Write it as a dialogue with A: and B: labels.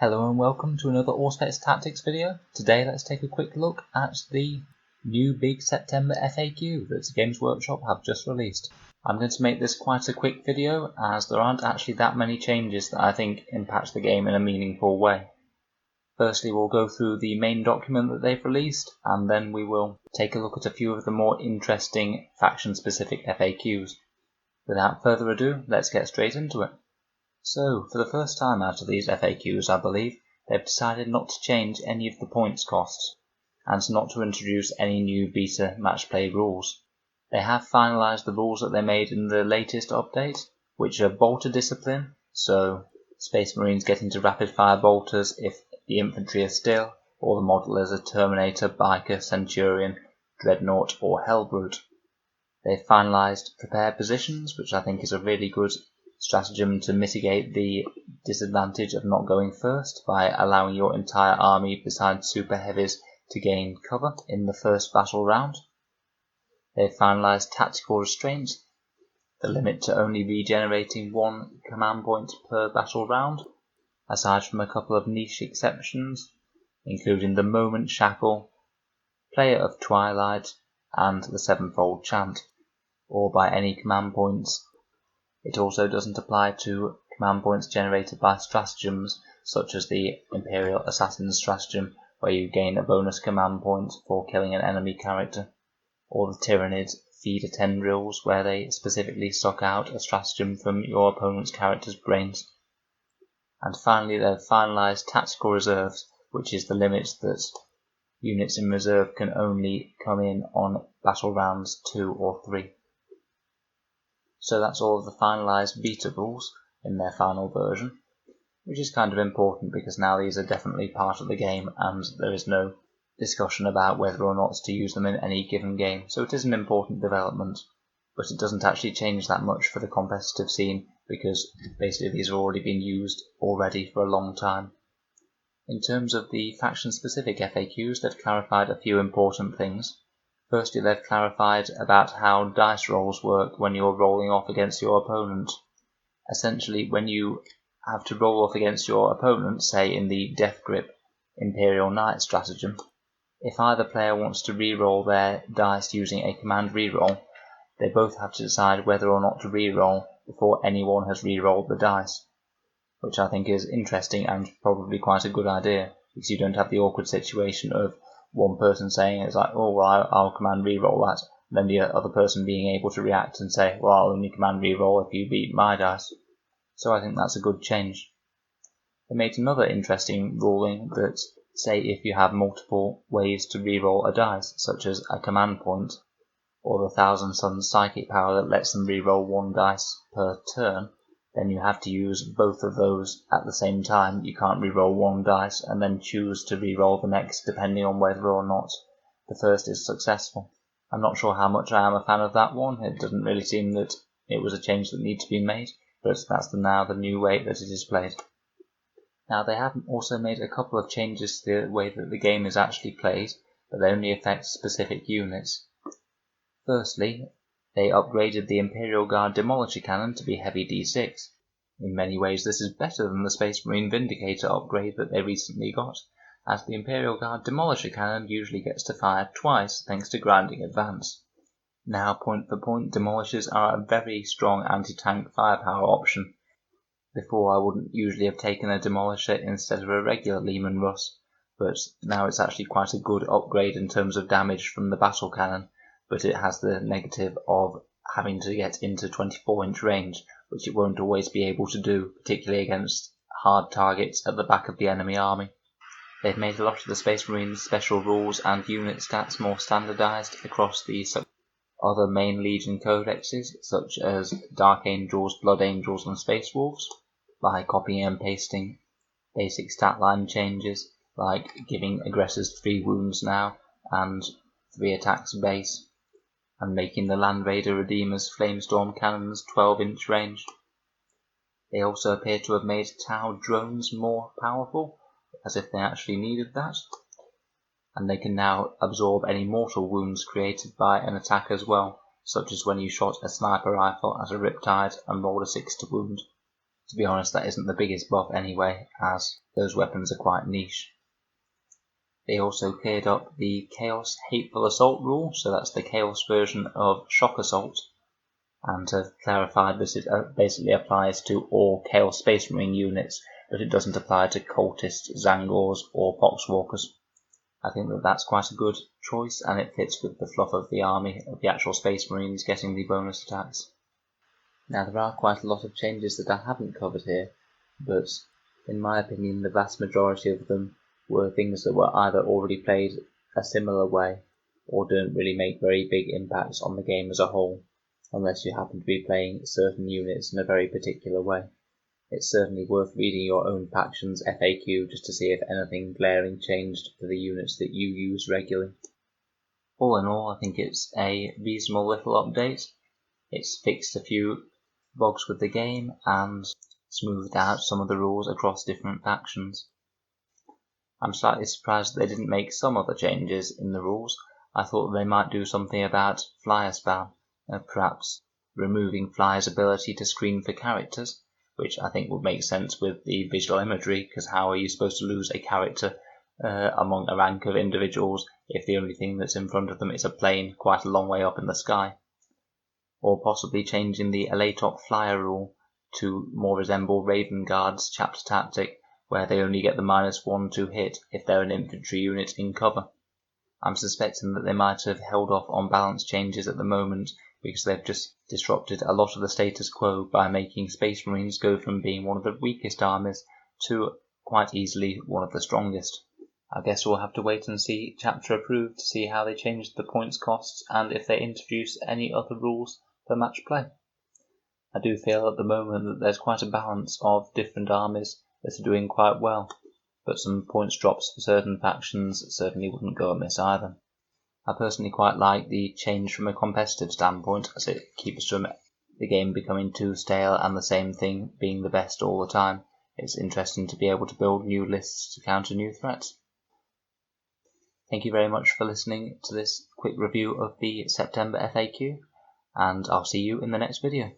A: Hello and welcome to another Auspex Tactics video. Today let's take a quick look at the new big September FAQ that Games Workshop have just released. I'm going to make this quite a quick video as there aren't actually that many changes that I think impact the game in a meaningful way. Firstly, we'll go through the main document that they've released, and then we will take a look at a few of the more interesting faction-specific FAQs. Without further ado, let's get straight into it. So, for the first time out of these FAQs, I believe, they've decided not to change any of the points costs, and not to introduce any new beta match play rules. They have finalised the rules that they made in the latest update, which are bolter discipline, so Space Marines get into rapid fire bolters if the infantry are still, or the model is a Terminator, Biker, Centurion, Dreadnought or Hellbrute. They've finalised prepare positions, which I think is a really good stratagem to mitigate the disadvantage of not going first by allowing your entire army besides super heavies to gain cover in the first battle round. They've finalised tactical restraints, the limit to only regenerating one command point per battle round, aside from a couple of niche exceptions, including the Moment Shackle, Player of Twilight, and the Sevenfold Chant, or by any command points. It also doesn't apply to command points generated by stratagems such as the Imperial Assassin stratagem, where you gain a bonus command point for killing an enemy character, or the Tyrannid Feeder Tendrils, where they specifically suck out a stratagem from your opponent's character's brains. And finally, they've finalised tactical reserves, which is the limit that units in reserve can only come in on battle rounds 2 or 3. So that's all of the finalised beta rules in their final version, which is kind of important because now these are definitely part of the game and there is no discussion about whether or not to use them in any given game. So it is an important development, but it doesn't actually change that much for the competitive scene because basically these have already been used already for a long time. In terms of the faction-specific FAQs, they've clarified a few important things. Firstly, they've clarified about how dice rolls work when you're rolling off against your opponent. Essentially, when you have to roll off against your opponent, say in the Death Grip Imperial Knight stratagem, if either player wants to reroll their dice using a command reroll, they both have to decide whether or not to reroll before anyone has rerolled the dice, which I think is interesting and probably quite a good idea, because you don't have the awkward situation of one person saying it's like, oh well, I'll command reroll that, and then the other person being able to react and say, well, I'll only command reroll if you beat my dice. So I think that's a good change. They made another interesting ruling that, say if you have multiple ways to reroll a dice, such as a command point, or the Thousand Suns psychic power that lets them reroll one dice per turn, then you have to use both of those at the same time. You can't reroll one dice and then choose to reroll the next depending on whether or not the first is successful. I'm not sure how much I am a fan of that one. It doesn't really seem that it was a change that needed to be made, but that's now the new way that it is played. Now they have also made a couple of changes to the way that the game is actually played, but they only affect specific units. Firstly, they upgraded the Imperial Guard Demolisher Cannon to be heavy D6. In many ways this is better than the Space Marine Vindicator upgrade that they recently got, as the Imperial Guard Demolisher Cannon usually gets to fire twice thanks to grinding advance. Now point-for-point demolishers are a very strong anti-tank firepower option. Before I wouldn't usually have taken a demolisher instead of a regular Lehman Russ, but now it's actually quite a good upgrade in terms of damage from the battle cannon, but it has the negative of having to get into 24-inch range, which it won't always be able to do, particularly against hard targets at the back of the enemy army. They've made a lot of the Space Marines special rules and unit stats more standardised across the other main Legion codexes, such as Dark Angels, Blood Angels and Space Wolves, by copying and pasting basic stat line changes, like giving aggressors 3 wounds now and 3 attacks base, and making the Land Raider Redeemer's Flamestorm cannons 12-inch range. They also appear to have made Tau drones more powerful, as if they actually needed that, and they can now absorb any mortal wounds created by an attack as well, such as when you shot a sniper rifle at a Riptide and rolled a 6 to wound. To be honest, that isn't the biggest buff anyway, as those weapons are quite niche. They also cleared up the Chaos Hateful Assault rule, so that's the Chaos version of Shock Assault, and have clarified that it basically applies to all Chaos Space Marine units, but it doesn't apply to Cultists, Zangors, or Poxwalkers. I think that that's quite a good choice, and it fits with the fluff of the army of the actual Space Marines getting the bonus attacks. Now, there are quite a lot of changes that I haven't covered here, but in my opinion the vast majority of them were things that were either already played a similar way or don't really make very big impacts on the game as a whole, unless you happen to be playing certain units in a very particular way. It's certainly worth reading your own faction's FAQ just to see if anything glaring changed for the units that you use regularly. All in all, I think it's a reasonable little update. It's fixed a few bugs with the game and smoothed out some of the rules across different factions. I'm slightly surprised that they didn't make some other changes in the rules. I thought they might do something about flyer spam, perhaps removing flyer's ability to screen for characters, which I think would make sense with the visual imagery, because how are you supposed to lose a character among a rank of individuals if the only thing that's in front of them is a plane quite a long way up in the sky? Or possibly changing the Elatop flyer rule to more resemble Raven Guard's chapter tactic, where they only get the -1 to hit if they're an infantry unit in cover. I'm suspecting that they might have held off on balance changes at the moment because they've just disrupted a lot of the status quo by making Space Marines go from being one of the weakest armies to quite easily one of the strongest. I guess we'll have to wait and see chapter approved to see how they change the points costs and if they introduce any other rules for match play. I do feel at the moment that there's quite a balance of different armies that are doing quite well, but some points drops for certain factions certainly wouldn't go amiss either. I personally quite like the change from a competitive standpoint, as it keeps from the game becoming too stale and the same thing being the best all the time. It's interesting to be able to build new lists to counter new threats. Thank you very much for listening to this quick review of the September FAQ, and I'll see you in the next video.